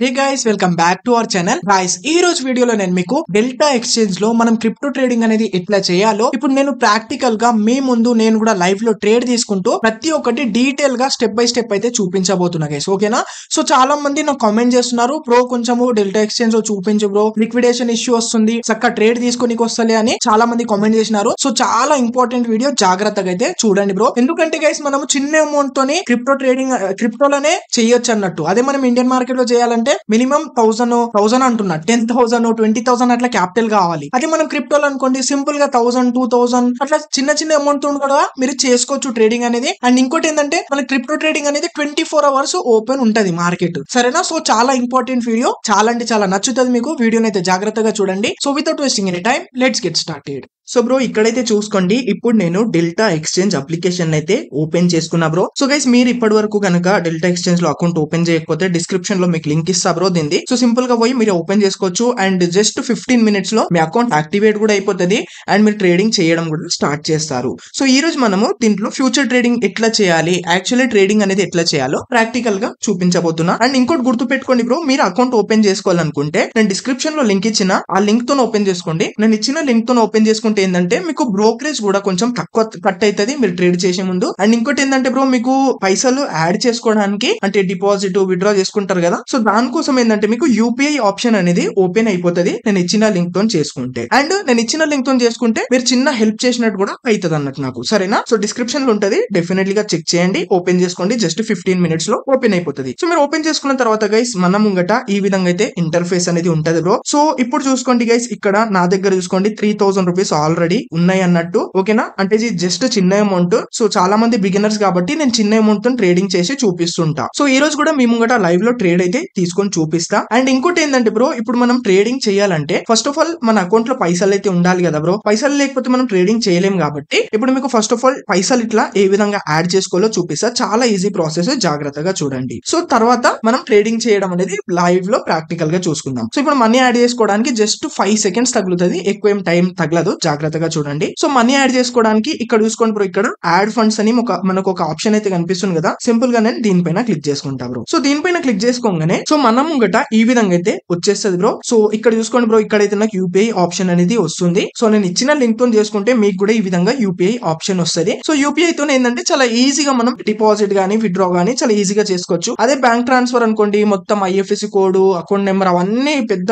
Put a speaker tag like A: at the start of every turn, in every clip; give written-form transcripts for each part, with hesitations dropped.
A: Hey guys, welcome back to our channel. Guys, ఈ రోజు వీడియోలో నేను మీకు డెల్టా ఎక్స్చేంజ్ లో మనం క్రిప్టో ట్రేడింగ్ అనేది ఎట్లా చేయాలో ఇప్పుడు నేను ప్రాక్టికల్ గా మీ ముందు నేను కూడా లైవ్ లో ట్రేడ్ తీసుకుంటూ ప్రతి ఒక్కటి డీటెయిల్ గా స్టెప్ బై స్టెప్ అయితే చూపించబోతున్నా గైస్. ఓకేనా? సో చాలా మంది నాకు కామెంట్ చేస్తున్నారు, బ్రో కొంచెము డెల్టా ఎక్స్చేంజ్ లో చూపించు బ్రో, లిక్విడేషన్ ఇష్యూ వస్తుంది, చక్కగా ట్రేడ్ తీసుకోనికి వస్తలే అని చాలా మంది కామెంట్ చేసినారు. సో చాలా ఇంపార్టెంట్ వీడియో, జాగ్రత్తగా అయితే చూడండి బ్రో. ఎందుకంటే గైస్ మనము చిన్న అమౌంట్ తోని క్రిప్టో ట్రేడింగ్ క్రిప్టోలోనే చేయొచ్చు అన్నట్టు. అదే మనం ఇండియన్ మార్కెట్ లో చేయాలంటే మినిమం 1000 అంటున్నా, 10,000 20,000 అట్లా క్యాపిటల్ కావాలి. అదే మనం క్రిప్టోలో అనుకోండి సింపుల్ గా 1000 2000 అట్లా చిన్న చిన్న అమౌంట్ కూడా మీరు చేసుకోవచ్చు ట్రేడింగ్ అనేది. అండ్ ఇంకోటి ఏంటంటే మన క్రిప్టో ట్రేడింగ్ అనేది 24 hours ఓపెన్ ఉంటది మార్కెట్. సరేనా? సో చాలా ఇంపార్టెంట్ వీడియో, చాలా అంటే చాలా నచ్చుతుంది మీకు. వీడియోని అయితే జాగ్రత్తగా చూడండి. So without wasting any time, let's get started. So bro, ఇక్కడైతే చూసుకోండి, ఇప్పుడు నేను డెల్టా ఎక్స్చేంజ్ అప్లికేషన్ అయితే ఓపెన్ చేసుకున్నా బ్రో. సో గైస్, మీరు ఇప్పటి వరకు కనుక డెల్టా ఎక్స్చేంజ్ లో అకౌంట్ ఓపెన్ చేయకపోతే డిస్క్రిప్షన్ లో మీకు లింక్ ఇస్తా బ్రో దీన్ని. సో సింపుల్ గా పోయి మీరు ఓపెన్ చేసుకోవచ్చు. అండ్ జస్ట్ 15 minutes లో మీ అకౌంట్ యాక్టివేట్ కూడా అయిపోతుంది. అండ్ మీరు ట్రేడింగ్ చేయడం కూడా స్టార్ట్ చేస్తారు. సో ఈ రోజు మనము దీంట్లో ఫ్యూచర్ ట్రేడింగ్ ఎట్లా చేయాలి, యాక్చువల్లీ ట్రేడింగ్ అనేది ఎట్లా చేయాలో ప్రాక్టికల్ గా చూపించబోతున్నా. అండ్ ఇంకోటి గుర్తు పెట్టుకోండి బ్రో, మీరు అకౌంట్ ఓపెన్ చేసుకోవాలనుకుంటే నేను డిస్క్రిప్షన్ లో లింక్ ఇచ్చిన ఆ లింక్ తో ఓపెన్ చేసుకోండి. నేను ఇచ్చిన లింక్ తో ఓపెన్ చేసుకుంటే ఏంటంటే మీకు బ్రోకరేజ్ కూడా కొంచెం తక్కువ కట్ అవుతుంది మీరు ట్రేడ్ చేసే ముందు. అండ్ ఇంకోటి ఏంటంటే బ్రో, మీకు పైసలు యాడ్ చేసుకోవడానికి అంటే డిపాజిట్ విత్డ్రా చేసుకుంటారు కదా, సో దానికోసం ఏంటంటే మీకు యూపీఐ ఆప్షన్ అనేది ఓపెన్ అయిపోతుంది నేను ఇచ్చిన లింక్ తో చేసుకుంటే. అండ్ నేను ఇచ్చిన లింక్ తో చేసుకుంటే మీరు చిన్న హెల్ప్ చేసినట్టు కూడా అవుతుంది అన్నట్టు నాకు. సరేనా? సో డిస్క్రిప్షన్ లో ఉంటది, డెఫినెట్లీ గా చెక్ చేయండి, ఓపెన్ చేసుకోండి. జస్ట్ 15 minutes లో ఓపెన్ అయిపోతుంది. సో మీరు ఓపెన్ చేసుకున్న తర్వాత గైస్ మన ముంగట ఈ విధంగా అయితే ఇంటర్ఫేస్ అనేది ఉంటది బ్రో. సో ఇప్పుడు చూసుకోండి గైస్, ఇక్కడ నా దగ్గర చూసుకోండి 3000 రూపీస్ ఆల్రెడీ ఉన్నాయి అన్నట్టు. ఓకేనా? అంటే ఇది జస్ట్ చిన్న అమౌంట్. సో చాలా మంది బిగినర్స్ కాబట్టి నేను చిన్న అమౌంట్ తో ట్రేడింగ్ చేసి చూపిస్తుంటా. సో ఈ రోజు కూడా మీ ముంగట లైవ్ లో ట్రేడ్ అయితే తీసుకొని చూపిస్తా. అండ్ ఇంకోటి ఏంటంటే బ్రో, ఇప్పుడు మనం ట్రేడింగ్ చేయాలంటే ఫస్ట్ ఆఫ్ ఆల్ మన అకౌంట్ లో పైసలు అయితే ఉండాలి కదా బ్రో. పైసలు లేకపోతే మనం ట్రేడింగ్ చేయలేం కాబట్టి ఇప్పుడు మీకు ఫస్ట్ ఆఫ్ ఆల్ పైసలు ఇట్లా ఏ విధంగా యాడ్ చేసుకోవాలో చూపిస్తా. చాలా ఈజీ ప్రాసెస్, జాగ్రత్తగా చూడండి. సో తర్వాత మనం ట్రేడింగ్ చేయడం అనేది లైవ్ లో ప్రాక్టికల్ గా చూసుకుందాం. సో ఇప్పుడు మనీ యాడ్ చేసుకోవడానికి జస్ట్ 5 seconds తగులుతుంది, ఎక్కువ ఏం టైం తగలదు. జాగ్రత్తగా చూడండి. సో మనీ యాడ్ చేసుకోవడానికి ఇక్కడ చూసుకోండి బ్రో, ఇక్కడ యాడ్ ఫండ్స్ అని మనకు ఒక ఆప్షన్ అయితే కనిపిస్తుంది కదా. సింపుల్ గా నేను దీనిపైన క్లిక్ చేసుకుంటా బ్రో. సో దీనిపైన క్లిక్ చేసుకోగానే సో మనం ముంగట ఈ విధంగా అయితే వచ్చేస్తుంది బ్రో. సో ఇక్కడ చూసుకోండి బ్రో, ఇక్కడైతే నాకు యూపీఐ ఆప్షన్ అనేది వస్తుంది. సో నేను ఇచ్చిన లింక్ తో చేసుకుంటే మీకు కూడా ఈ విధంగా యూపీఐ ఆప్షన్ వస్తుంది. సో యూపీఐ తో ఏంటంటే చాలా ఈజీగా మనం డిపాజిట్ గానీ విత్డ్రా గానీ చాలా ఈజీగా చేసుకోవచ్చు. అదే బ్యాంక్ ట్రాన్స్ఫర్ అనుకోండి, మొత్తం ఐఎఫ్ఎస్సి కోడ్, అకౌంట్ నెంబర్ అవన్నీ పెద్ద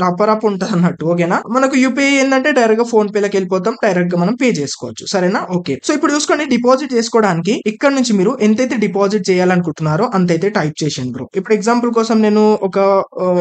A: రపరప్ ఉంటది అన్నట్టు. ఓకేనా? మనకు యూపీఐ ఏంటంటే డైరెక్ట్ గా ఫోన్ పేలోకి వెళ్ళిపోతాం, డైరెక్ట్ గా మనం పే చేసుకోవచ్చు. సరేనా? ఓకే. సో ఇప్పుడు చూసుకోండి, డిపాజిట్ చేసుకోవడానికి ఇక్కడ నుంచి మీరు ఎంతైతే డిపాజిట్ చేయాలనుకుంటున్నారో అంతైతే టైప్ చేయండి బ్రో. ఇప్పుడు ఎగ్జాంపుల్ కోసం నేను ఒక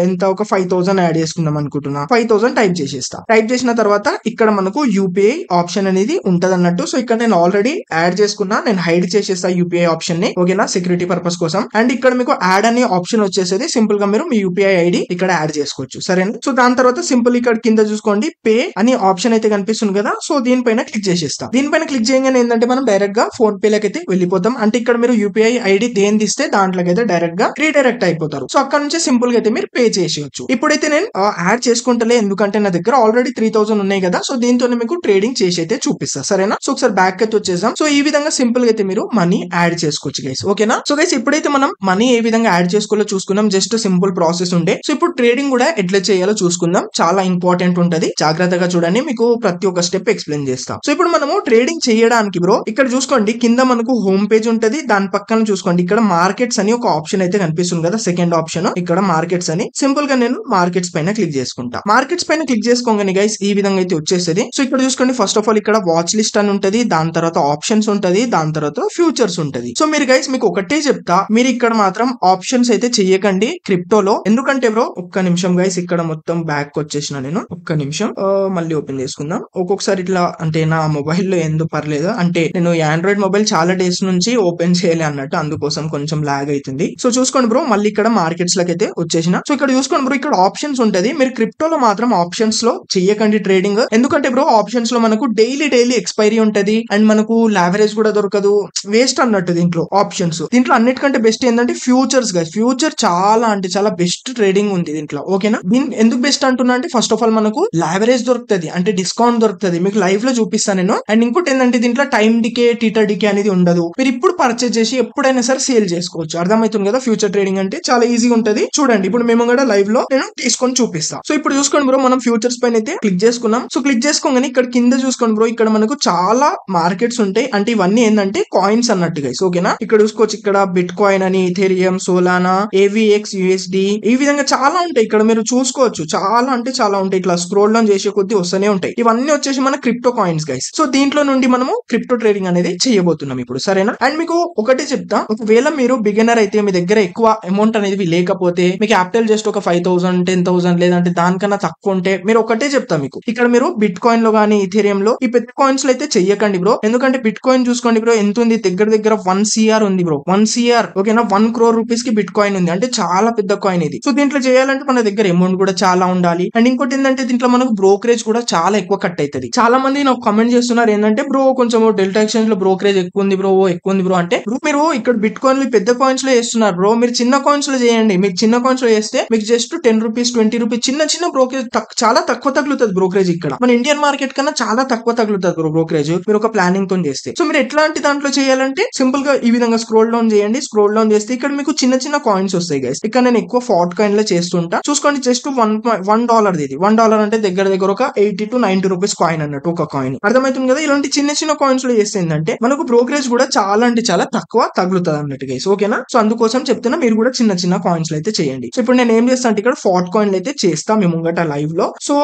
A: 5,000 యాడ్ చేసుకుందాం అనుకుంటున్నా. 5,000 టైప్ చేసేస్తా. టైప్ చేసిన తర్వాత ఇక్కడ మనకు యూపీఐ ఆప్షన్ అనేది ఉంటది అన్నట్టు. సో ఇక్కడ నేను ఆల్రెడీ యాడ్ చేసుకున్నా, నేను హైడ్ చేసేస్తా యూపీఐ ఆప్షన్ ని. ఓకేనా? సెక్యూరిటీ పర్పస్ కోసం. అండ్ ఇక్కడ మీకు యాడ్ అనే ఆప్షన్ వచ్చేసేది, సింపుల్ గా మీరు మీ యూపీఐ ఐడి ఇక్కడ యాడ్ చేసుకోవచ్చు. సరేనా? సో దాని తర్వాత సింపుల్ ఇక్కడ కింద చూసుకోండి పే అని ఆప్షన్ అయితే కనిపిస్తుంది కదా. సో దీనిపైన క్లిక్ చేసేస్తాం. దీనిపైన క్లిక్ చేయగానే ఏంటంటే మనం డైరెక్ట్ గా ఫోన్ పే లకి అయితే వెళ్ళిపోతాం. అంటే ఇక్కడ మీరు యూపీఐ ఐడి దేని తీస్తే దాంట్లోకి అయితే డైరెక్ట్ గా రీడైరెక్ట్ అయిపోతారు. సో అక్కడ నుంచి సింపుల్ గా అయితే మీరు పే చేసేయచ్చు. ఇప్పుడైతే నేను యాడ్ చేసుకుంటలే, ఎందుకంటే నా దగ్గర ఆల్రెడీ 3000 ఉన్నాయి కదా. సో దీంతో మీకు ట్రేడింగ్ చేసి అయితే చూపిస్తా. సరేనా? సో ఒకసారి బ్యాక్ అయితే వచ్చేసాం. సో ఈ విధంగా సింపుల్ గా అయితే మీరు మనీ యాడ్ చేసుకోవచ్చు గైస్. ఓకేనా? సో గైస్ ఇప్పుడైతే మనం మనీ ఏ విధంగా యాడ్ చేసుకోవాలో చూసుకుందాం. జస్ట్ సింపుల్ ప్రాసెస్ ఉండే. సో ఇప్పుడు ట్రేడింగ్ కూడా ఎట్లా చేయాలో చూసుకుందాం. చాలా ఇంపార్టెంట్ ఉంటది, జాగ్రత్తగా చూడండి, మీకు ప్రతి ఒక్క స్టెప్ ఎక్స్ప్లెయిన్ చేస్తాం. సో ఇప్పుడు మనము ట్రేడింగ్ చేయడానికి బ్రో ఇక్కడ చూసుకోండి, కింద మనకు హోమ్ పేజ్ ఉంటది, దాని పక్కన చూసుకోండి ఇక్కడ మార్కెట్స్ అని ఒక ఆప్షన్ అయితే కనిపిస్తుంది కదా. సెకండ్ ఆప్షన్ ఇక్కడ మార్కెట్స్ అని. సింపుల్ గా నేను మార్కెట్స్ పైన క్లిక్ చేసుకుంటా. మార్కెట్స్ పైన క్లిక్ చేసుకోగానే గైస్ ఈ విధంగా అయితే వచ్చేసేది. సో ఇక్కడ చూసుకోండి, ఫస్ట్ ఆఫ్ ఆల్ ఇక్కడ వాచ్ లిస్ట్ అని ఉంటది, దాని తర్వాత ఆప్షన్స్ ఉంటది, దాని తర్వాత ఫ్యూచర్స్ ఉంటది. సో మీరు గైస్ మీకు ఒకటే చెప్తా, మీరు ఇక్కడ మాత్రం ఆప్షన్స్ అయితే చెయ్యకండి క్రిప్టోలో. ఎందుకంటే బ్రో ఒక్క నిమిషం గైస్, ఇక్కడ మొత్తం బ్యాక్ వచ్చేసిన నేను. ఒక్క నిమిషం మళ్ళీ ఓపెన్ చేసుకుందాం. ఒక్కొక్కసారి ఇట్లా అంటే నా మొబైల్ లో ఎందుకు పర్లేదు అంటే నేను ఆండ్రాయిడ్ మొబైల్ చాలా డేస్ నుంచి ఓపెన్ చేయలే అన్నట్టు, అందుకోసం కొంచెం లాగ్ అవుతుంది. సో చూసుకోండి బ్రో, మళ్ళీ ఇక్కడ మార్కెట్స్ లకి అయితే వచ్చేసిన. సో ఇక్కడ చూసుకోండి బ్రో, ఇక్కడ ఆప్షన్స్ ఉంటది. మీరు క్రిప్టోలో మాత్రం ఆప్షన్స్ లో చెయ్యకండి ట్రేడింగ్. ఎందుకంటే బ్రో ఆప్షన్స్ లో మనకు డైలీ ఎక్స్పైరీ ఉంటది, అండ్ మనకు లావరేజ్ కూడా దొరకదు, వేస్ట్ అన్నట్టు దీంట్లో ఆప్షన్స్. దీంట్లో అన్నిటికంటే బెస్ట్ ఏంటంటే ఫ్యూచర్స్ గైస్. ఫ్యూచర్ చాలా అంటే చాలా బెస్ట్ ట్రేడింగ్ ఉంది దీంట్లో. ఓకేనా? దీని ఎందుకు బెస్ట్ అంటున్నా అంటే ఫస్ట్ ఆఫ్ ఆల్ మనకు లావరేజ్ దొరుకుతుంది, అంటే డిస్కౌంట్ దొరుకుతుంది, మీకు లైవ్ లో చూపిస్తాను నేను. అండ్ ఇంకోటి ఏంటంటే దీంట్లో టైం డికే టీటర్ డికే అనేది ఉండదు. మీరు ఇప్పుడు పర్చేజ్ చేసి ఎప్పుడైనా సరే సేల్ చేసుకోవచ్చు. అర్థమవుతుంది కదా? ఫ్యూచర్ ట్రేడింగ్ అంటే చాలా ఈజీగా ఉంటది చూడండి. ఇప్పుడు మేము కూడా లైవ్ లో నేను తీసుకొని చూపిస్తాను. సో ఇప్పుడు చూసుకోండి బ్రో, మనం ఫ్యూచర్స్ పైన అయితే క్లిక్ చేసుకున్నాం. సో క్లిక్ చేసుకోగానే ఇక్కడ కింద చూసుకోండి బ్రో, ఇక్కడ మనకు చాలా మార్కెట్స్ ఉంటాయి. అంటే ఇవన్నీ ఏంటంటే కాయిన్స్ అన్నట్టు గైస్, ఓకేనా. ఇక్కడ చూసుకోవచ్చు, ఇక్కడ బిట్ కాయిన్ అని, ఇథేరియం, సోలానా, AVX USD, ఈ విధంగా చాలా ఉంటాయి. ఇక్కడ మీరు చూసుకోవచ్చు, చాలా అంటే చాలా ఉంటాయి. ఇట్లా స్క్రోల్ డౌన్ చేసే కొద్దీ వస్తూనే ఉంటాయి. ఇవన్నీ వచ్చేసి మన క్రిప్టో కాయిన్స్ గైస్. సో దీంట్లో నుండి మనము క్రిప్టో ట్రేడింగ్ అనేది చేయబోతున్నాం ఇప్పుడు, సరేనా. అండ్ మీకు ఒకటి చెప్తా, ఒకవేళ మీరు బిగినర్ అయితే, మీ దగ్గర ఎక్కువ అమౌంట్ అనేది లేకపోతే, మీకు క్యాపిటల్ జస్ట్ ఒక 5,000 10,000 లేదంటే దానికన్నా తక్కువ ఉంటే, మీరు ఒకటే చెప్తా మీకు, ఇక్కడ మీరు బిట్ కాయిన్ లో గానీ ఇథేరియం లో ఈ పెద్ద కాయిన్స్ లో అయితే చెయ్యకండి బ్రో. ఎందుకంటే బిట్ కాయిన్ చూసుకోండి బ్రో, ఎంత ఉంది, దగ్గర దగ్గర 1 CR ఉంది బ్రో, 1 CR, ఓకేనా. 1 crore రూపీస్ కి బిట్ కాయిన్ ఉంది, అంటే చాలా పెద్ద కాయిన్ ఇది. సో దీంట్లో చేయాలంటే మన దగ్గర అమౌంట్ కూడా చాలా ఉండాలి. అండ్ ఇంకోటి ఏంటంటే, దీంట్లో మనకు బ్రోకరేజ్ కూడా చాలా ఎక్కువ కట్ అవుతుంది. చాలా మంది నాకు కామెంట్ చేస్తున్నారు ఏంటంటే, బ్రో కొంచెం డెల్టా ఎక్స్చేంజ్ లో బ్రోకరేజ్ ఎక్కువ ఉంది బ్రో, ఎక్కువ ఉంది బ్రో అంటే, బ్రో మీరు ఇక్కడ బిట్ కాయిన్ పెద్ద కాయిన్స్ లో చేస్తున్నారు బ్రో, మీరు చిన్న కాయిన్స్ లో చేయండి. మీకు చిన్న కాయిన్స్ లో చేస్తే మీకు జస్ట్ 10 రూపీస్ 20 రూపీస్ చిన్న చిన్న బ్రోకరేజ్ చాలా తక్కువ తగులుతుంది బ్రోకరేజ్. ఇక్కడ మన ఇండియన్ మార్కెట్ కన్నా చాలా తక్కువ తగులుతుంది బ్రో బ్రోకరేజ్, మీరు ఒక ప్లానింగ్ తో చేస్తే. సో మీరు ఎట్లాంటి దాంట్లో చేయాలంటే, సింపుల్ గా ఈ విధంగా స్క్రోల్ డౌన్ చేయండి. స్క్రోల్ డౌన్ చేస్తే ఇక్కడ మీకు చిన్న చిన్న కాయిన్స్ వస్తాయి గైస్. ఇక్కడ నేను ఎక్కువ ఫాట్ కాయిన్ లో చేస్తుంటా, చూసుకోండి. జస్ట్ $1 ఇది. $1 అంటే దగ్గర దగ్గర ఒక 80 to 90 రూపీస్ కాయిన్ అన్నట్టు ఒక కాయిన్, అర్థమవుతుంది కదా. ఇలాంటి చిన్న చిన్న కాయిన్స్ లో చేస్తే ఏంటంటే మనకు బ్రోకరేజ్ కూడా చాలా అంటే చాలా తక్కువ తగులుతుంది అన్నట్టు గైస్, ఓకేనా. సో అందుకోసం చెప్తున్నా, మీరు కూడా చిన్న చిన్న కాయిన్స్ లో అయితే చేయండి. సో ఇప్పుడు నేను ఏం చేస్తాను అంటే, ఇక్కడ ఫాట్ కాయిన్ అయితే చేస్తా మేము ముంగట లైవ్ లో. సో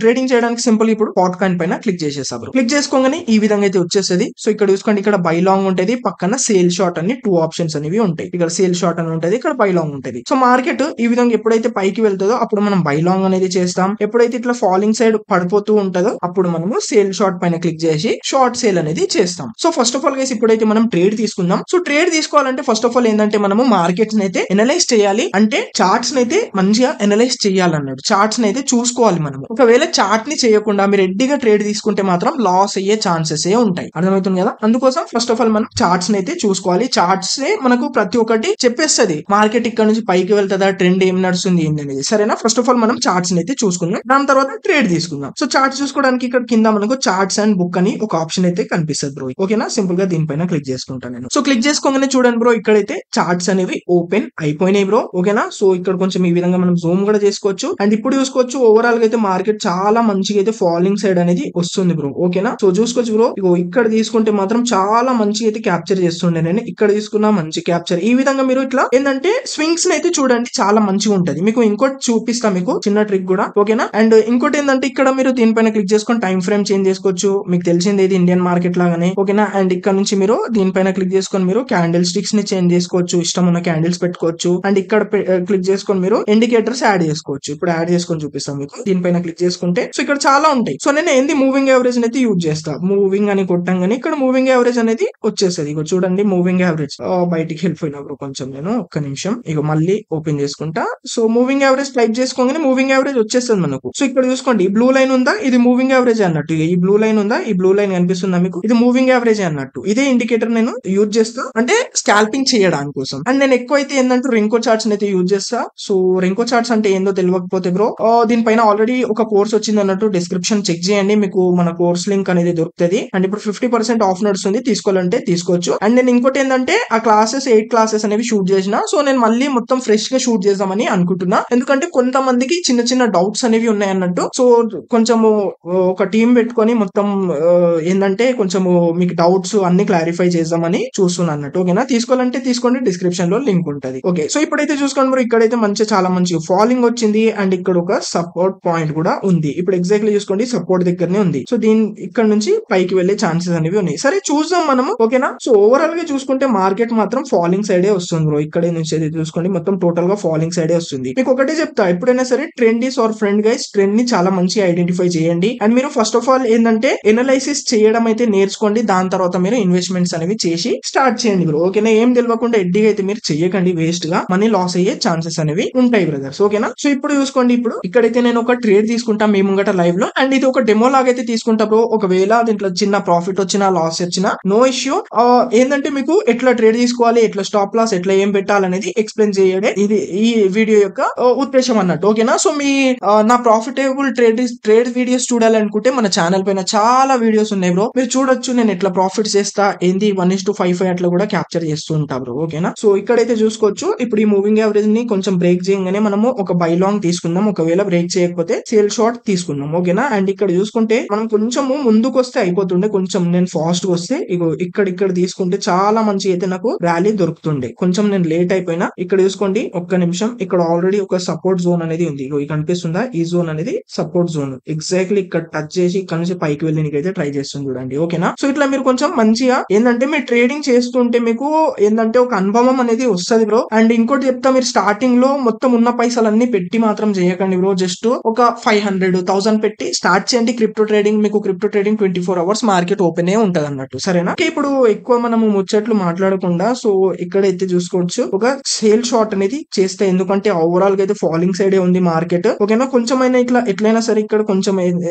A: ట్రేడింగ్ చేయడానికి సింపుల్, ఇప్పుడు ఫాట్ కాయిన్ పైన క్లిక్ చేసేసా బ్రో. క్లిక్ చేసుకోగానే ఈ విధంగా అయితే వచ్చేస్తుంది. సో ఇక్కడ చూసుకోండి, ఇక్కడ బై లాంగ్ ఉంటుంది, పక్కన సేల్ షార్ట్ అని 2 ఆప్షన్స్ అనేవి ఉంటాయి. ఇక్కడ సేల్ షార్ట్ అని ఉంటుంది, ఇక్కడ బై లాంగ్ ఉంటుంది. సో మార్కెట్ ఈ విధంగా ఎప్పుడైతే పైకి వెళ్తుందో అప్పుడు మనం బై లాంగ్ అనేది చేస్తాం. ఎప్పుడైతే ఇట్లా ఫాలింగ్ సైడ్ పడిపోతూ ఉంటుందో అప్పుడు మనము సేల్ షార్ట్ పైన క్లిక్ చేసి షార్ట్ సేల్ అనేది చేస్తాం. So first of all guys, ఇప్పుడైతే మనం ట్రేడ్ తీసుకుందాం. సో ట్రేడ్ తీసుకోవాలంటే ఫస్ట్ ఆఫ్ ఆల్ ఏంటంటే, మనము మార్కెట్స్ అయితే ఎనలైజ్ చేయాలి. అంటే చార్ట్స్ అయితే మంచిగా ఎనలైజ్ చేయాలన్నాడు. చార్ట్స్ అయితే చూసుకోవాలి మనము. ఒకవేళ చార్ట్ ని చేయకుండా మీరు ఎడ్డిగా ట్రేడ్ తీసుకుంటే మాత్రం లాస్ అయ్యే ఛాన్సెస్ ఉంటాయి, అర్థమవుతుంది కదా. అందుకోసం ఫస్ట్ ఆఫ్ ఆల్ మనం చార్ట్స్ అయితే చూసుకోవాలి. చార్ట్స్ మనకు ప్రతి ఒక్కటి చెప్పేస్తుంది, మార్కెట్ ఇక్కడ నుంచి పైకి వెళ్తుందా, ట్రెండ్ ఏం నడుస్తుంది ఏంటి అనేది, సరేనా. ఫస్ట్ ఆఫ్ ఆల్ మనం చార్ట్స్ అయితే చూసుకుందాం, దాని తర్వాత ట్రేడ్ తీసుకుందాం. సో చార్ట్స్ చూసుకోవడానికి ఇక్కడ కింద మనకు చార్ట్స్ అండ్ బుక్ అని ఒక ఆప్షన్ అయితే కనిపిస్తుంది బ్రో, ఓకేనా. సింపుల్ గా దీనిపైన క్లిక్ చేసుకుంటాను నేను. సో క్లిక్ చేసుకోగానే చూడండి బ్రో, ఇక్కడైతే చార్ట్స్ అనేవి ఓపెన్ అయిపోయినాయి బ్రో, ఓకేనా. సో ఇక్కడ కొంచెం ఈ విధంగా మనం జూమ్ కూడా చేసుకోవచ్చు. అండ్ ఇప్పుడు చూసుకోవచ్చు, ఓవరాల్ గా అయితే మార్కెట్ చాలా మంచిగా అయితే ఫాలింగ్ సైడ్ అనేది వస్తుంది బ్రో, ఓకేనా. సో చూసుకోవచ్చు బ్రో, ఇగో ఇక్కడ తీసుకుంటే మాత్రం చాలా మంచిగా అయితే క్యాప్చర్ చేస్తుండే నేను. ఇక్కడ తీసుకున్నా మంచి క్యాప్చర్. ఈ విధంగా మీరు ఇట్లా ఏంటంటే స్వింగ్స్ అయితే చూడండి, చాలా మంచిగా ఉంటది. మీకు ఇంకోటి చూపిస్తా, మీకు చిన్న ట్రిక్ కూడా, ఓకేనా. అండ్ ఇంకోటి ఏంటంటే, ఇక్కడ మీరు దీనిపైన క్లిక్ చేసుకొని టైం ఫ్రేమ్ చేంజ్ చేసుకోవచ్చు. మీకు తెలిసింది ఇది ఇండియన్ మార్కెట్ లాగానే, ఓకేనా. అండ్ ఇక్కడ నుంచి మీరు దీనిపైన క్లిక్ చేసుకొని మీరు క్యాండిల్ స్టిక్స్ ని చేంజ్ చేసుకోవచ్చు, ఇష్టం ఉన్న క్యాండిల్స్ పెట్టుకోవచ్చు. అండ్ ఇక్కడ క్లిక్ చేసుకొని మీరు ఇండికేటర్స్ యాడ్ చేసుకోవచ్చు. ఇప్పుడు యాడ్ చేసుకొని చూపిస్తాం మీకు. దీనిపైన క్లిక్ చేసుకుంటే సో ఇక్కడ చాలా ఉంటాయి. సో నేను ఏంది మూవింగ్ యావరేజ్ అయితే యూజ్ చేస్తా. మూవింగ్ అని కొట్టంగానే ఇక్కడ మూవింగ్ యావరేజ్ అనేది వచ్చేస్తుంది. ఇక చూడండి, మూవింగ్ యావరేజ్ బయటికి వెళ్ళిపోయినప్పుడు కొంచెం నేను ఒక్క నిమిషం ఇక మళ్ళీ ఓపెన్ చేసుకుంటా. సో మూవింగ్ యావరేజ్ టైప్ చేసుకోగానే మూవింగ్ యావరేజ్ వచ్చేస్తుంది మనకు. సో ఇక్కడ చూసుకోండి, బ్లూ లైన్ ఉందా, ఇది మూవింగ్ యావరేజ్ అన్నట్టు. ఈ బ్లూ లైన్ ఉందా, ఈ బ్లూ లైన్ కనిపిస్తుందా మీకు, ఇది మూవింగ్ యావరేజ్ అన్నట్టు. ఇదే ఇండికేటర్ నేను యూజ్ చేస్తా, అంటే స్కాల్పింగ్ చేయడానికి కోసం. అండ్ నేను ఎక్కువ అయితే ఏంటంటే రింకో చార్ట్స్ అయితే యూజ్ చేస్తా. సో రింకో చార్ట్స్ అంటే ఏందో తెలియకపోతే బ్రో, దీనిపైన ఆల్రెడీ ఒక కోర్స్ వచ్చింది అన్నట్టు, డిస్క్రిప్షన్ చెక్ చేయండి, మీకు మన కోర్స్ లింక్ అనేది దొరుకుతుంది. అండ్ ఇప్పుడు 50% ఆఫ్ నడుస్తుంది, తీసుకోవాలంటే తీసుకోవచ్చు. అండ్ నేను ఇంకోటి ఏంటంటే, ఆ క్లాసెస్ 8 క్లాసెస్ అనేవి షూట్ చేసిన. సో నేను మళ్ళీ మొత్తం ఫ్రెష్ గా షూట్ చేద్దామని అనుకుంటున్నా. ఎందుకంటే కొంతమందికి చిన్న చిన్న డౌట్స్ అనేవి ఉన్నాయి అన్నట్టు. సో కొంచెము ఒక టీం పెట్టుకొని మొత్తం ఏంటంటే కొంచెము మీకు డౌట్స్ అన్ని క్లారిఫై చేద్దామని చూస్తున్నా అన్నట్టు, ఓకేనా. తీసుకోవాలంటే తీసుకోండి, డిస్క్రిప్షన్ లో లింక్ ఉంటుంది. ఓకే, సో ఇప్పుడైతే చూసుకోండి బ్రో, ఇక్కడైతే మంచి చాలా మంచి ఫాలింగ్ వచ్చింది. అండ్ ఇక్కడ ఒక సపోర్ట్ పాయింట్ కూడా ఉంది. ఇప్పుడు ఎగ్జాక్ట్లీ చూసుకోండి, సపోర్ట్ దగ్గరనే ఉంది. సో దీని ఇక్కడ నుంచి పైకి వెళ్లే ఛాన్సెస్ అనేవి ఉన్నాయి. సరే చూద్దాం మనము, ఓకేనా. సో ఓవరాల్ గా చూసుకుంటే మార్కెట్ మాత్రం ఫాలింగ్ సైడే వస్తుంది బ్రో. ఇక్కడే నుంచి అయితే చూసుకోండి, మొత్తం టోటల్ గా ఫాలింగ్ సైడే వస్తుంది. మీకు ఒకటే చెప్తా, ఎప్పుడైనా సరే trend is our friend guys, trend ని చాలా మంచిగా ఐడెంటిఫై చేయండి. అండ్ మీరు ఫస్ట్ ఆఫ్ ఆల్ ఏంటంటే ఎనలైసిస్ చేయడం అయితే నేర్చుకోండి. దాని తర్వాత మీరు ఇన్వెస్ట్మెంట్స్ అనేవి చేసి స్టార్ట్ చేయండి బ్రో, ఓకేనా. ఏం తెలియకుండా ఎడ్డిగా అయితే మీరు చెయ్యకండి, వేస్ట్ గా మనీ లాస్ అయ్యే ఛాన్సెస్ అనేవి ఉంటాయి బ్రదర్స్, ఓకేనా. సో ఇప్పుడు చూసుకోండి, ఇప్పుడు ఇక్కడైతే నేను ఒక ట్రేడ్ తీసుకుంటా మీ ముంగట లైవ్ లో. అండ్ ఇది ఒక డెమో లాగైతే తీసుకుంటా బ్రో. ఒకవేళ దీంట్లో చిన్న ప్రాఫిట్ వచ్చినా లాస్ వచ్చినా నో ఇష్యూ. ఏంటంటే మీకు ఎట్లా ట్రేడ్ తీసుకోవాలి, ఎట్లా స్టాప్ లాస్, ఎట్లా ఏం పెట్టాలనేది ఎక్స్ప్లెయిన్ చేయడే ఇది ఈ వీడియో యొక్క ఉద్దేశం అన్నట్టు, ఓకేనా. సో మీ నా ప్రాఫిటబుల్ ట్రేడ్ వీడియోస్ చూడాలనుకుంటే మన ఛానల్ పైన చాలా వీడియోస్ ఉన్నాయి బ్రో, మీరు చూడొచ్చు. నేను ఎట్లా ప్రాఫిట్స్ చేస్తా, ఏంది 1:5 అట్లా కూడా క్యాప్చర్ చేస్తూ ఉంటా బ్రో, ఓకేనా. సో ఇక్కడైతే చూసుకోవచ్చు, ఇప్పుడు ఈ మూవింగ్ యావరేజ్ ని కొంచెం బ్రేక్ చేయగానే మనము ఒక బై లాంగ్ తీసుకుందాం, ఒకవేళ బ్రేక్ చేయకపోతే సేల్ షార్ట్ తీసుకుందాం, ఓకేనా. అండ్ ఇక్కడ చూసుకుంటే మనం కొంచెము ముందుకు వస్తే అయిపోతుండే, కొంచెం నేను ఫాస్ట్ గా వస్తే ఇగో ఇక్కడ తీసుకుంటే చాలా మంచి అయితే నాకు ర్యాలీ దొరుకుతుండే. కొంచెం నేను లేట్ అయిపోయినా. ఇక్కడ చూసుకోండి ఒక్క నిమిషం, ఇక్కడ ఆల్రెడీ ఒక సపోర్ట్ జోన్ అనేది ఉంది, ఇగో కనిపిస్తుందా, ఈ జోన్ అనేది సపోర్ట్ జోన్. ఎగ్జాక్ట్లీ ఇక్కడ టచ్ చేసి ఇక్కడ నుంచి పైకి వెళ్ళి ట్రై చేస్తుంది చూడండి, ఓకేనా. సో ఇట్లా మీరు కొంచెం మంచిగా ఏంటంటే మీరు ట్రేడింగ్ చేస్తుంటే మీకు ఏంటంటే ఒక అనుభవం అనేది వస్తుంది బ్రో. అండ్ ఇంకోటి చెప్తా, మీరు స్టార్టింగ్ లో మొత్తం ఉన్న పైసలన్నీ పెట్టి మాత్రం చేయకండి బ్రో. జస్ట్ ఒక 500,000 పెట్టి స్టార్ట్ చేయండి క్రిప్టో ట్రేడింగ్. మీకు crypto trading 24 hours market open ఏ ఉంటది అన్నట్టు, సరేనా. ఇప్పుడు ఎక్కువ మనము ముచ్చట్లు మాట్లాడకుండా సో ఇక్కడైతే చూసుకోవచ్చు ఒక సేల్ షార్ట్ అనేది చేస్తే, ఎందుకంటే ఓవరాల్ గా అయితే ఫాలింగ్ సైడ్ ఉంది మార్కెట్, ఓకేనా. కొంచెమైనా ఇట్లా ఎట్లయినా సరే ఇక్కడ కొంచెం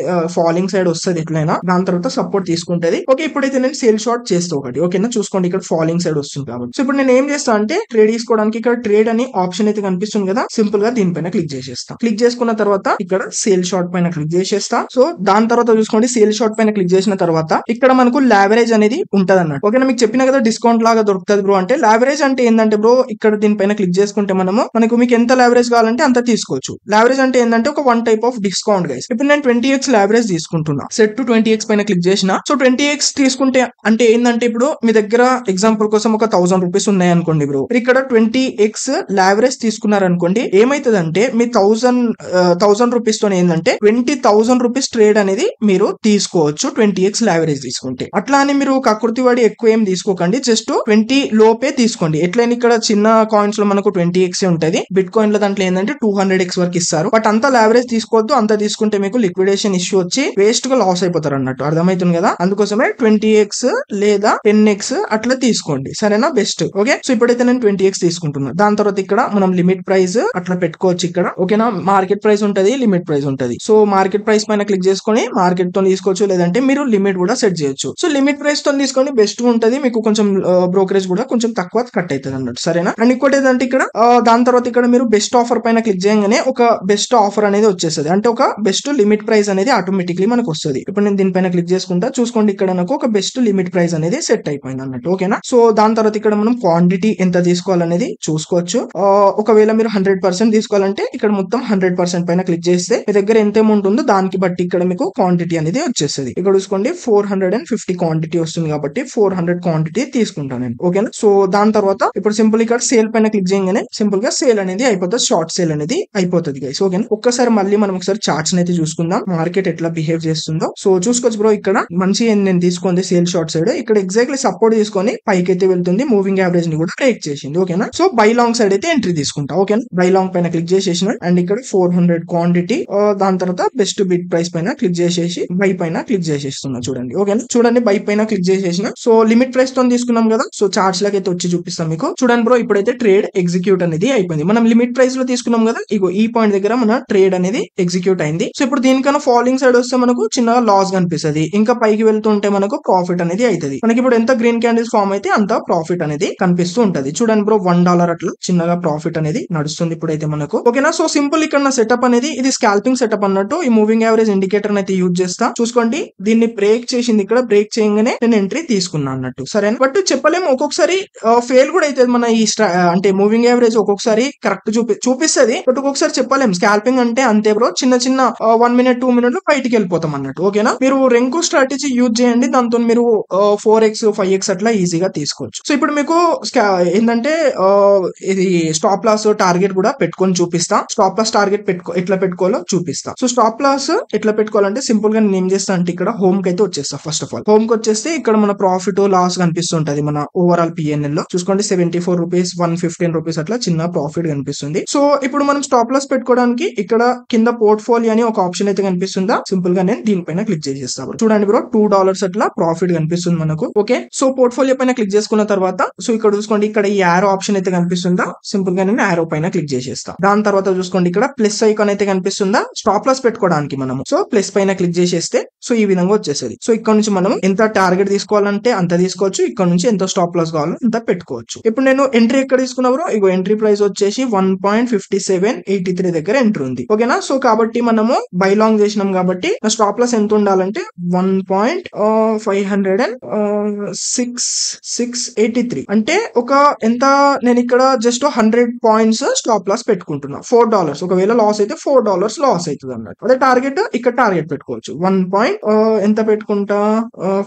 A: ఫాలింగ్ సైడ్ వస్తుంది ఎట్లయినా, దాని తర్వాత సపోర్ట్ తీసుకుంటది. ఓకే, ఇప్పుడైతే నేను సేల్ షార్ట్ చేస్తా ఒకటి, ఓకేనా. చూసుకోండి ఇక్కడ ఫాలింగ్ సైడ్ వస్తుంది కాబట్టి. సో ఇప్పుడు నేను ఏం చేస్తా అంటే ట్రేడ్ తీసుకోవడానికి ఇక్కడ ట్రేడ్ అని ఆప్షన్ అయితే కనిపిస్తుంది కదా, సింపుల్ గా దీనిపైన క్లిక్ చేసేస్తా. క్లిక్ చేసుకున్న తర్వాత ఇక్కడ సేల్ షార్ట్ పైన క్లిక్ చేసేస్తా. సో దాని తర్వాత చూసుకోండి సేల్ షార్ట్ పైన క్లిక్ చేసిన తర్వాత ఇక్కడ మనకు లావరేజ్ అనేది ఉంటది అన్నట్టు, ఓకేనా. మీకు చెప్పిన కదా డిస్కౌంట్ లాగా దొరుకుతుంది బ్రో అంటే. లావరేజ్ అంటే ఏంటంటే బ్రో, ఇక్కడ దీనిపైన క్లిక్ చేసుకుంటే మీకు ఎంత లావరేజ్ కావాలంటే అంత తీసుకోవచ్చు. లావరేజ్ అంటే ఏంటంటే ఒక one type of discount guys. ఇప్పుడు నేను 20x లావరేజ్ తీసుకుంటున్నా, సెట్ టు 20x పైన క్లిక్ చేసిన. సో 20x తీసుకుంటే అంటే ఏంటంటే ఇప్పుడు మీ దగ్గర ఎగ్జాంపుల్ కోసం ఒక 1000 రూపీస్ ఉన్నాయి అనుకోండి బ్రో, ఇక్కడ 20x లావరేజ్ తీసుకున్నారనుకోండి, ఏమైతుందంటే మీ 1000 రూపీస్ తో ఏంటంటే 20,000 రూపీస్ ట్రేడ్ అనేది మీరు తీసుకోవచ్చు 20x లావరేజ్ తీసుకుంటే. అట్లా అని మీరు కకృతి వాడి ఎక్కువ ఏం తీసుకోకండి, జస్ట్ 20 లోపే తీసుకోండి. ఎట్లయినా ఇక్కడ చిన్న కాయిన్స్ లో మనకు 20x ఉంటది, బిట్ కాయిన్ లో దాంట్లో ఏంటంటే 200x వరకు ఇస్తారు. బట్ అంత లావరేజ్ తీసుకోవద్దు, అంత తీసుకుంటే మీకు లిక్విడేషన్ ఇష్యూ వచ్చి వేస్ట్ గా లాస్ అయిపోతారు అన్నట్టు, అర్థమవుతుంది కదా. అందుకోసమే 20x లేదా 10x అట్లా తీసుకోండి, సరేనా, బెస్ట్. ఓకే, సో ఇప్పుడైతే నేను 20x తీసుకుంటున్నా. దాని తర్వాత ఇక్కడ మనం లిమిట్ ప్రైస్ అట్లా పెట్టుకోవచ్చు ఇక్కడ, ఓకేనా. మార్కెట్ ప్రైస్ ఉంటది, లిమిట్ ప్రైస్ ఉంటది. సో మార్కెట్ ప్రైస్ పైన క్లిక్ చేసుకొని మార్కెట్ తో తీసుకోవచ్చు, లేదంటే మీరు లిమిట్ కూడా సెట్ చేయొచ్చు. సో లిమిట్ ప్రైస్ తో తీసుకొని బెస్ట్ గా ఉంటది, మీకు కొంచెం బ్రోకరేజ్ కూడా కొంచెం తక్కువ కట్ అవుతుంది అన్నట్టు, సరేనా. అండ్ ఇంకోటి ఏంటంటే ఇక్కడ దాని తర్వాత ఇక్కడ మీరు బెస్ట్ ఆఫర్ పైన క్లిక్ చేయగానే ఒక బెస్ట్ ఆఫర్ అనేది వచ్చేస్తుంది, అంటే ఒక బెస్ట్ లిమిట్ ప్రైస్ అనేది ఆటోమేటిక్లీ మనకు వస్తుంది. ఇప్పుడు నేను దీనిపైన క్లిక్ చేసుకుంటా, చూసుకోండి ఇక్కడ నాకు ఒక బెస్ట్ లిమిట్ ప్రైస్ అనేది సెట్ అయిపోయింది అన్నట్టు, ఓకేనా. సో దాని తర్వాత ఇక్కడ మనం క్వాంటిటీ ఎంత తీసుకోవాలనేది చూసుకోవచ్చు. ఒకవేళ మీరు 100% తీసుకోవాలంటే ఇక్కడ మొత్తం 100% పైన క్లిక్ చేస్తే మీ దగ్గర ఎంత అమౌంట్ ఉందో దానికి బట్టి ఇక్కడ మీకు క్వాంటిటీ అనేది వచ్చేస్తుంది. ఇక్కడ చూసుకోండి 450 క్వాంటిటీ వస్తుంది కాబట్టి 400 క్వాంటిటీ తీసుకుంటాను నేను, ఓకేనా. సో దాని తర్వాత ఇప్పుడు సింపుల్ ఇక్కడ సేల్ పైన క్లిక్ చేయగానే సింపుల్ గా సేల్ అనేది అయిపోతుంది, షార్ట్ సేల్ అనేది అయిపోతుంది గైస్, ఓకేనా. ఒక్కసారి మళ్ళీ మనం ఒకసారి చార్ట్స్ అయితే చూసుకుందాం, మార్కెట్ ఎట్లా బిహేవ్ చేస్తుందో. సో చూసుకోవచ్చు బ్రో, ఇక్కడ మంచి నేను తీసుకుంది సేల్ షార్ట్ సైడ్, ఇక్కడ ఎగ్జాక్ట్లీ సపోర్ట్ తీసుకొని పైకి అయితే వెళ్తుంది, మూవింగ్ యావరేజ్ ని కూడా బ్రేక్ చేసింది, ఓకేనా. సో బై లాంగ్ సైడ్ అయితే ఎంట్రీ తీసుకుంటా, ఓకేనా. బై లాంగ్ పైన క్లిక్ చేసేసిన అండ్ ఇక్కడ 400 క్వాంటిటీ, దాని తర్వాత బెస్ట్ బిడ్ ప్రైస్ పైన క్లిక్ చేసేసి బై పైన క్లిక్ చేసేస్తున్నా, చూడండి, ఓకేనా. చూడండి బై పైన క్లిక్ చేసేసిన. సో లిమిట్ ప్రైస్ తో తీసుకున్నాం కదా, సో చార్ట్స్ లకి అయితే వచ్చి చూపిస్తాం మీకు, చూడండి బ్రో. ఇప్పుడైతే ట్రేడ్ ఎగ్జిక్యూట్ అనేది అయిపోయింది. మనం లిమిట్ ప్రైస్ లో తీసుకున్నాం కదా, ఇగో ఈ పాయింట్ దగ్గర మన ట్రేడ్ అనేది ఎగ్జిక్యూట్ అయింది. సో ఇప్పుడు దీనికన్నా ఫాలోయింగ్ సైడ్ వస్తే మనకు చిన్నగా లాస్ కనిపిస్తుంది, ఇంకా పైకి వెళ్తుంటే మనకు ప్రాఫిట్ అనేది అవుతుంది. మనకి ఇప్పుడు ఎంత గ్రీన్ క్యాండిల్స్ ఫామ్ అయితే అంత ప్రాఫిట్ అనేది కనిపిస్తూ ఉంటది. చూడండి బ్రో, $1 అట్లా చిన్నగా ప్రాఫిట్ అనేది నడుస్తుంది ఇప్పుడైతే మనకు, ఓకేనా. సో సింపుల్ ఇక్కడ నా సెటప్ అనేది ఇది స్కాల్పింగ్ సెటప్ అన్నట్టు. ఈ మూవింగ్ యావరేజ్ ఇండికేటర్ అయితే యూజ్ చేస్తా, చూసుకోండి. దీన్ని బ్రేక్ చేసింది, ఇక్కడ బ్రేక్ చేయగానే నేను ఎంట్రీ తీసుకున్నా అన్నట్టు, సరే. బట్ చెప్పలేము, ఒక్కొక్కసారి ఫెయిల్ కూడా అవుతుంది మన ఈ అంటే మూవింగ్ యావరేజ్ ఒక్కొక్కసారి కరెక్ట్ చూపిస్తుంది, బట్ ఒక్కొక్కసారి చెప్పలేము. స్కాల్పింగ్ అంటే అంతే బ్రో, చిన్న 1 minute 2 minutes లో బయటికి వెళ్ళిపోతాం అన్నట్టు, ఓకేనా. మీరు రెంకో స్ట్రాటజీ యూజ్ చేయండి, దాంతో మీరు 4x 5x అట్లా ఈజీగా తీసుకోవచ్చు. సో ఇప్పుడు మీకు ఏంటంటే ఇది స్టాప్ లాస్ టార్గెట్ కూడా పెట్టుకొని చూపిస్తా. స్టాప్ లాస్ టార్గెట్ ఎట్లా పెట్టుకోవాలో చూపిస్తా. సో స్టాప్ లాస్ ఎట్లా పెట్టుకోవాలంటే సింపుల్ గా నేను ఏం చేస్తా అంటే ఇక్కడ హోమ్ కి అయితే వచ్చేస్తా. ఫస్ట్ ఆఫ్ ఆల్ హోమ్ కి వచ్చేస్తే ఇక్కడ మన ప్రాఫిట్ లాస్ కనిపిస్తుంటది, మన ఓవరాల్ పిఎన్ఎల్ లో చూసుకోండి 74 రూపీస్ 115 రూపీస్ అట్లా చిన్న ప్రాఫిట్ కనిపిస్తుంది. సో ఇప్పుడు మనం స్టాప్ లాస్ పెట్టుకోవడానికి ఇక్కడ కింద పోర్ట్ఫోలియో అని ఒక ఆప్షన్ అయితే కనిపిస్తుందా, సింపుల్ గా నేను దీనిపైన క్లిక్ చేసేస్తాను. చూడండి బ్రో, $2 అట్లా ప్రాఫిట్ కనిపిస్తుంది మనకు, ఓకే. సో పోర్ట్ఫోలియో పైన క్లిక్ చేసుకున్న తర్వాత సో ఇక్కడ చూసుకోండి ఇక్కడ ఈ యారో ఆప్షన్ అయితే కనిపిస్తుందా, సింపుల్ గా నేను యారో పైన క్లిక్ చేసేస్తా. దాని తర్వాత చూసుకోండి ఇక్కడ ప్లస్ ఐకాన్ అయితే కనిపిస్తుందా స్టాప్ లాస్ పెట్టుకోవడానికి మనము. సో ప్లస్ పైన క్లిక్ చేసేస్తే సో ఈ విధంగా వచ్చేసరి. సో ఇక్కడ నుంచి మనం ఎంత టార్గెట్ తీసుకోవాలంటే అంత తీసుకోవచ్చు, ఇక్కడ నుంచి ఎంత స్టాప్ లాస్ కావాలో అంత పెట్టుకోవచ్చు. ఇప్పుడు నేను ఎంట్రీ ఎక్కడ తీసుకున్నా బ్రో, ఇగో ఎంట్రీ ప్రైస్ వచ్చేసి 1.5783 దగ్గర ఎంట్రీ ఉంది, ఓకేనా. సో కాబట్టి మనము బై లాంగ్ చేసినాం కాబట్టి స్టాప్ లాస్ ఎంత ఉండాలంటే 1.50683 అంటే ఒక ఎంత నేను ఇక్కడ just just 100 points stop loss పెట్టుకుంటున్నా. $4 ఒకవేళ లాస్ అయితే $4 లాస్ అవుతుంది అన్నట్టు. అదే టార్గెట్ ఇక్కడ టార్గెట్ పెట్టుకోవచ్చు. 1 పాయింట్ ఎంత పెట్టుకుంటా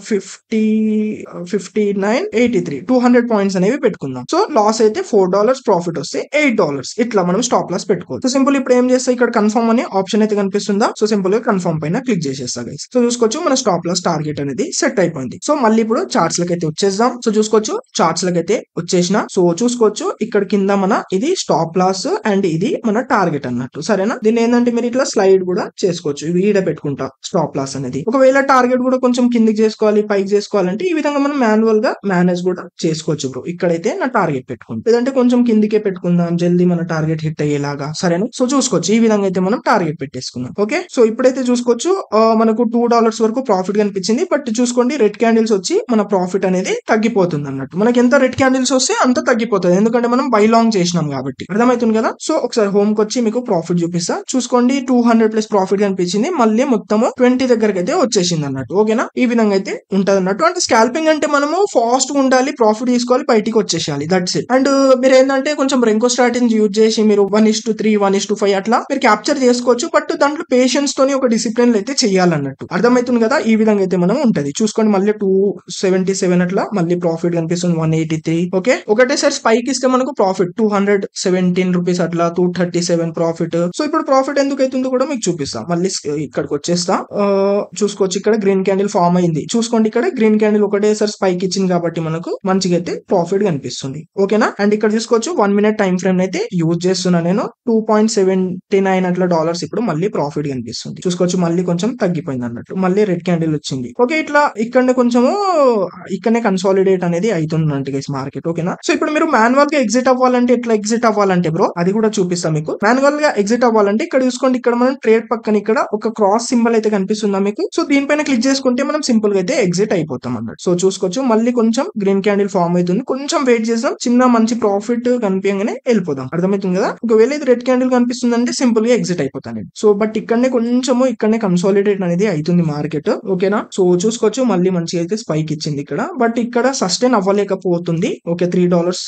A: 59.83 200 పాయింట్స్ అనేవి పెట్టుకుందాం. సో లాస్ అయితే $4, ప్రాఫిట్ వస్తే $8. ఇట్లా మనం స్టాప్ లాస్ పెట్టుకోవచ్చు. సో సింపుల్ ఇప్పుడు ఏం చేస్తా, ఇక్కడ కన్ఫర్మ్ అనే ఆప్షన్ అయితే కనిపిస్తుందా, సో సింపుల్ గా కన్ఫర్మ్ పైన క్లిక్ చేసేస్తా గైస్. సో చూసుకోవచ్చు మన స్టాప్ లాస్ టార్గెట్ అనేది సెట్ అయిపోయింది. సో మళ్ళీ ఇప్పుడు చార్ట్స్ లకి అయితే వచ్చేద్దాం. సో చూసుకోవచ్చు చార్ట్స్ లకి అయితే వచ్చేసిన. సో చూసుకోవచ్చు ఇక్కడ కింద మన ఇది స్టాప్ లాస్ అండ్ ఇది మన టార్గెట్ అన్నట్టు, సరేనా. దీన్ని ఏంటంటే మీరు ఇట్లా స్లైడ్ కూడా చేసుకోవచ్చు. ఇవి ఈడ పెట్టుకుంటా స్టాప్ లాస్ అనేది. ఒకవేళ టార్గెట్ కూడా కొంచెం కిందికి చేసుకోవాలి పైకి చేసుకోవాలంటే ఈ విధంగా మనం మాన్యువల్ గా మేనేజ్ కూడా చేసుకోవచ్చు బ్రో. ఇక్కడైతే నా టార్గెట్ పెట్టుకుంటాం, లేదంటే కొంచెం కిందికే పెట్టుకుందాం జల్దీ మన టార్గెట్ హిట్ అయ్యేలాగా, సరేనా. సో చూసుకోవచ్చు ఈ విధంగా అయితే మనం టార్గెట్ పెట్టేసుకున్నాం. ఓకే, సో ఇప్పుడైతే చూసుకోవచ్చు మనకు $2 వరకు ప్రాఫిట్ కనిపించింది. బట్ చూసుకోండి రెడ్ క్యాండిల్స్ వచ్చి మన ప్రాఫిట్ అనేది తగ్గిపోతుంది అన్నట్టు. మనకి ఎంత రెడ్ క్యాండిల్స్ వస్తే అంత తగ్గిపోతుంది, ఎందుకంటే మనం బై లాంగ్ చేసినాం కాబట్టి. అర్థమవుతుంది కదా. సో ఒకసారి హోమ్ కి వచ్చి మీకు ప్రాఫిట్ చూపిస్తా. చూసుకోండి 200+ ప్రాఫిట్ కనిపించింది. మళ్ళీ మొత్తము 20 దగ్గరకి అయితే వచ్చేసింది అన్నట్టు. ఓకేనా, ఈ విధంగా అయితే ఉంటది అన్నట్టు. అంటే స్కాల్పింగ్ అంటే మనము ఫాస్ట్ గా ఉండాలి, ప్రాఫిట్ తీసుకోవాలి, బయటికి వచ్చేసేయాలి, దట్స్ ఇట్. అండ్ మీరు ఏంటంటే కొంచెం రెంకో స్ట్రాటజీ యూజ్ చేసి మీరు 1:3 1:5 అట్లా మీరు క్యాప్చర్ చేసుకోవచ్చు. బట్ దాంట్లో పేషెన్స్ తోని ఒక డిసిప్లిన్ అయితే చేయాలన్నట్టు. అర్థమవుతుంది కదా. ఈ విధంగా అయితే మనం ఉంటది. చూసుకోండి మళ్ళీ 277 అట్లా మళ్ళీ ప్రాఫిట్ కనిపిస్తుంది 183. ఓకే, ఒకటేసారి స్పైక్ ఇస్తే మనకు ప్రాఫిట్ 217 రూపీస్ అట్లా 237 ప్రాఫిట్. సో ఇప్పుడు ప్రాఫిట్ ఎందుకు అవుతుందో కూడా మీకు చూపిస్తాం. మళ్ళీ ఇక్కడికి వచ్చేస్తా. చూసుకోవచ్చు ఇక్కడ గ్రీన్ క్యాండిల్ ఫామ్ అయింది. చూసుకోండి ఇక్కడ గ్రీన్ క్యాండిల్ ఒకటేసారి స్పైక్ ఇచ్చింది కాబట్టి మనకు మంచిగా అయితే ప్రాఫిట్ కనిపిస్తుంది. ఓకేనా. అండ్ ఇక్కడ చూసుకోవచ్చు 1 మినిట్ టైం ఫ్రేమ్ అయితే యూజ్ చేస్తున్నా నేను. 2.79 అట్లా డాలర్స్ ఇప్పుడు మళ్ళీ ప్రాఫిట్ కనిపిస్తుంది. చూసుకోవచ్చు మళ్ళీ కొంచెం తగ్గిపోయింది అన్నట్టు. మళ్ళీ రెడ్ క్యాండిల్ వచ్చింది. ఓకే, ఇట్లా ఇక్కడనే కొంచెము ఇక్కడనే కన్సాలిడేట్ అనేది అవుతుందంట గైస్ మార్కెట్. ఓకేనా. సో ఇప్పుడు మీరు మాన్యువల్ గా ఎగ్జిట్ అవ్వాలంటే ఎట్లా ఎగ్జిట్ అవ్వాలంటే బ్రో అది కూడా చూపిస్తాం మీకు. మాన్యువల్ గా ఎగ్జిట్ అవ్వాలంటే ఇక్కడ చూసుకోండి, ఇక్కడ మనం ట్రేడ్ పక్కన ఇక్కడ ఒక క్రాస్ సింబల్ అయితే కనిపిస్తుందా మీకు. సో దీనిపైన క్లిక్ చేసుకుంటే మనం సింపుల్ గా అయితే ఎగ్జిట్ అయిపోతాం అన్నట్టు. సో చూసుకోవచ్చు మళ్ళీ కొంచెం గ్రీన్ క్యాండిల్ ఫామ్ అవుతుంది. కొంచెం వెయిట్ చేద్దాం, చిన్న మంచి ప్రాఫిట్ కనిపించగానే వెళ్ళిపోదాం. అర్థమవుతుంది కదా. ఒకవేళ ఇది రెడ్ క్యాండిల్ కనిపిస్తుందంటే సింపుల్ గా ఎగ్జిట్ అయిపోతాను. సో బట్ ఇక్కడనే కొంచెము ఇక్కడనే కన్సాలిడేట్ అనేది అవుతుంది మార్కెట్. ఓకేనా. సో చూసుకోవచ్చు మళ్ళీ మంచిగా అయితే స్పైక్ ఇచ్చింది ఇక్కడ. బట్ ఇక్కడ సస్టైన్ అవ్వలేకపోతుంది. ఓకే, $3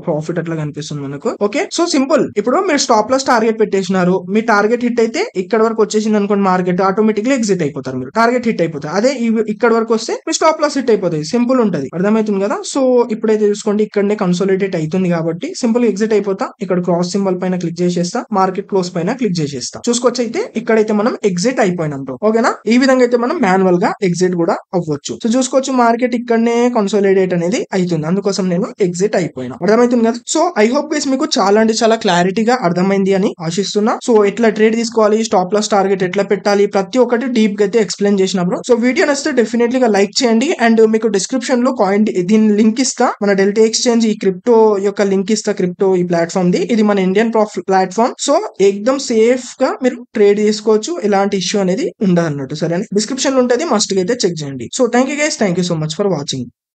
A: ప్రాఫిట్ అట్లా కనిపిస్తుంది మనకు. Okay, so simple. ఇప్పుడు మీరు స్టాప్ లాస్ టార్గెట్ పెట్టేసినారు, మీ టార్గెట్ హిట్ అయితే ఇక్కడ వరకు వచ్చేసింది అనుకోండి మార్కెట్, ఆటోమేటిక్లీ ఎగ్జిట్ అయిపోతారు. మీరు టార్గెట్ హిట్ అయిపోతారు. అదే ఇక్కడ వరకు వస్తే మీ స్టాప్ లాస్ హిట్ అయిపోతుంది. సింపుల్ ఉంటది. అర్థమవుతుంది కదా. సో ఇప్పుడైతే చూసుకోండి ఇక్కడనే కన్సాలిడేట్ అవుతుంది కాబట్టి సింపుల్ ఎగ్జిట్ అయిపోతా. ఇక్కడ క్రాస్ సింబల్ పైన క్లిక్ చేసేస్తా, మార్కెట్ క్లోజ్ పైన క్లిక్ చేసేస్తా. చూసుకోవచ్చు అయితే ఇక్కడైతే మనం ఎగ్జిట్ అయిపోయినాం. ఓకేనా. ఈ విధంగా అయితే మనం మాన్యువల్ గా ఎగ్జిట్ కూడా అవ్వచ్చు. సో చూసుకోవచ్చు మార్కెట్ ఇక్కడనే కన్సాలిడేట్ అనేది అవుతుంది, అందుకోసం నేను ఎగ్జిట్ అయిపోయినా. అర్థమవుతుంది కదా. సో ఐ హోప్ గైస్ మీకు చాలా అంటే చాలా క్లారిటీగా అర్థమైంది అని ఆశిస్తున్నా. సో ఎట్లా ట్రేడ్ తీసుకోవాలి, స్టాప్ లాస్ టార్గెట్ ఎట్లా పెట్టాలి, ప్రతి ఒక్కటి డీప్ గా అయితే ఎక్స్ప్లెయిన్ చేసిన బ్రో. సో వీడియో నచ్చితే డెఫినెట్లీ లైక్ చేయండి. అండ్ మీకు డిస్క్రిప్షన్ లో కాయిన్ దీని లింక్ ఇస్తా, మన డెల్టా ఎక్స్చేంజ్ ఈ క్రిప్టో యొక్క లింక్ ఇస్తా. క్రిప్టో ఈ ప్లాట్ఫామ్ ది, ఇది మన ఇండియన్ ప్లాట్ఫామ్. సో ఎక్దమ్ సేఫ్ గా మీరు ట్రేడ్ చేసుకోవచ్చు, ఎలాంటి ఇష్యూ అనేది ఉండదు అన్నట్టు. సరే, డిస్క్రిప్షన్ లో ఉంటుంది, మస్ట్ గా అయితే చెక్ చేయండి. So thank you guys, thank you so much for watching.